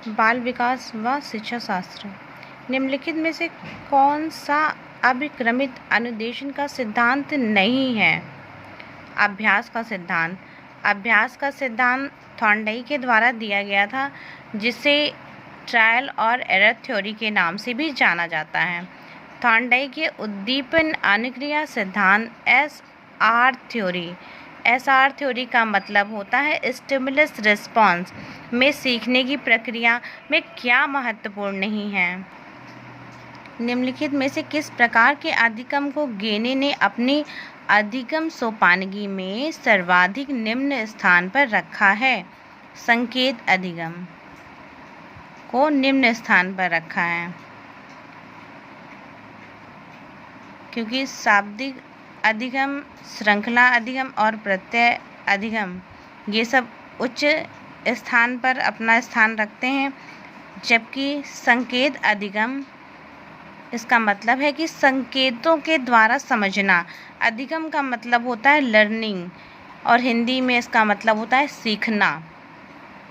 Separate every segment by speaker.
Speaker 1: बाल विकास व शिक्षा शास्त्र। निम्नलिखित में से कौन सा अभिक्रमित अनुदेशन का सिद्धांत नहीं है? अभ्यास का सिद्धांत। अभ्यास का सिद्धांत थॉर्नडाइक के द्वारा दिया गया था, जिसे ट्रायल और एरर थ्योरी के नाम से भी जाना जाता है। थॉर्नडाइक के उद्दीपन अनुक्रिया सिद्धांत SR थ्योरी। SR थ्योरी का मतलब होता है स्टिमुलस रिस्पॉन्स में सीखने की प्रक्रिया में क्या महत्वपूर्ण नहीं है। निम्नलिखित में से किस प्रकार के अधिगम को गेने ने अपनी अधिगम सोपानगी में सर्वाधिक निम्न स्थान पर रखा है? संकेत अधिगम को निम्न स्थान पर रखा है, क्योंकि शाब्दिक अधिगम, श्रृंखला अधिगम और प्रत्यय अधिगम ये सब उच्च स्थान पर अपना स्थान रखते हैं, जबकि संकेत अधिगम, इसका मतलब है कि संकेतों के द्वारा समझना। अधिगम का मतलब होता है लर्निंग, और हिंदी में इसका मतलब होता है सीखना।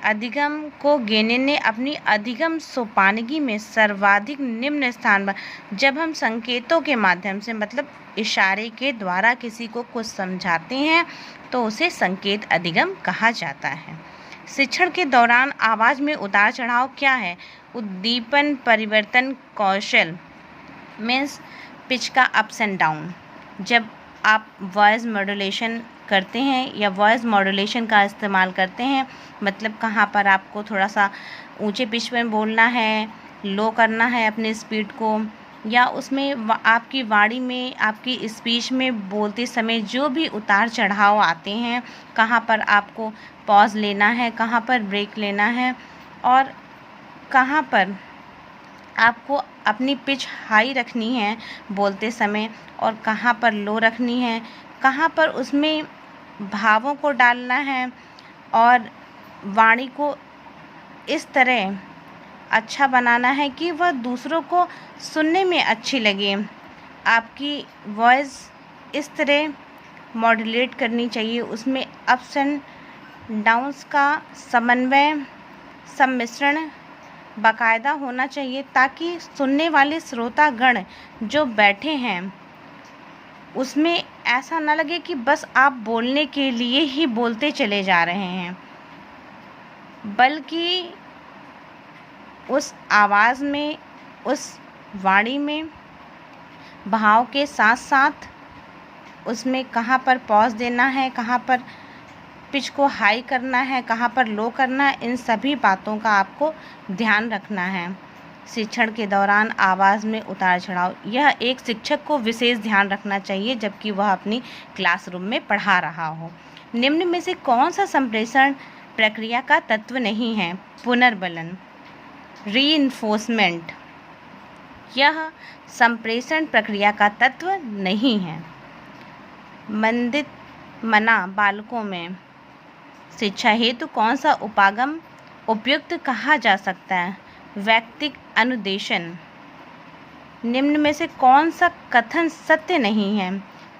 Speaker 1: अधिगम को गेने ने अपनी अधिगम सोपानगी में सर्वाधिक निम्न स्थान पर, जब हम संकेतों के माध्यम से मतलब इशारे के द्वारा किसी को कुछ समझाते हैं तो उसे संकेत अधिगम कहा जाता है। शिक्षण के दौरान आवाज़ में उतार चढ़ाव क्या है? उद्दीपन परिवर्तन कौशल, मीन्स पिच का अप्स एंड डाउन। जब आप वॉइस मॉड्यूलेशन करते हैं या वॉइस मॉड्यूलेशन का इस्तेमाल करते हैं, मतलब कहाँ पर आपको थोड़ा सा ऊंचे पिच में बोलना है, लो करना है अपने स्पीड को, या उसमें आपकी वाणी में, आपकी स्पीच में बोलते समय जो भी उतार चढ़ाव आते हैं, कहाँ पर आपको पॉज लेना है, कहाँ पर ब्रेक लेना है, और कहाँ पर आपको अपनी पिच हाई रखनी है बोलते समय और कहाँ पर लो रखनी है, कहाँ पर उसमें भावों को डालना है और वाणी को इस तरह अच्छा बनाना है कि वह दूसरों को सुनने में अच्छी लगे। आपकी वॉइस इस तरह मॉड्यूलेट करनी चाहिए, उसमें अप्स एंड डाउन्स का समन्वय, सम्मिश्रण बाकायदा होना चाहिए, ताकि सुनने वाले श्रोतागण जो बैठे हैं उसमें ऐसा ना लगे कि बस आप बोलने के लिए ही बोलते चले जा रहे हैं, बल्कि उस आवाज़ में, उस वाणी में भाव के साथ साथ उसमें कहाँ पर पॉज देना है, कहाँ पर पिच को हाई करना है, कहाँ पर लो करना है, इन सभी बातों का आपको ध्यान रखना है। शिक्षण के दौरान आवाज़ में उतार चढ़ाव, यह एक शिक्षक को विशेष ध्यान रखना चाहिए जबकि वह अपनी क्लासरूम में पढ़ा रहा हो। निम्न में से कौन सा संप्रेषण प्रक्रिया का तत्व नहीं है? पुनर्बलन, रीइंफोर्समेंट, यह संप्रेषण प्रक्रिया का तत्व नहीं है। मंदित मना बालकों में शिक्षा हेतु कौन सा उपागम उपयुक्त कहा जा सकता है? वैयक्तिक अनुदेशन। निम्न में से कौन सा कथन सत्य नहीं है?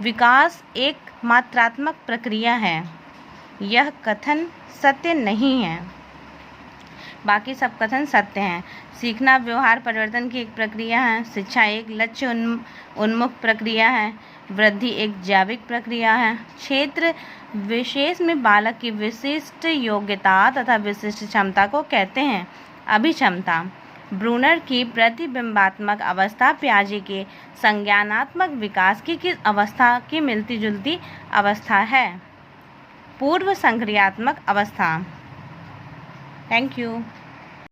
Speaker 1: विकास एक मात्रात्मक प्रक्रिया है, यह कथन सत्य नहीं है। बाकी सब कथन सत्य हैं। सीखना व्यवहार परिवर्तन की एक प्रक्रिया है। शिक्षा एक लक्ष्य उन्मुख प्रक्रिया है। वृद्धि एक जैविक प्रक्रिया है। क्षेत्र विशेष में बालक की विशिष्ट योग्यता तथा विशिष्ट क्षमता को कहते हैं अभिक्षमता। ब्रूनर की प्रतिबिंबात्मक अवस्था पियाजे के संज्ञानात्मक विकास की किस अवस्था की मिलती जुलती अवस्था है? पूर्व संक्रियात्मक अवस्था। Thank you.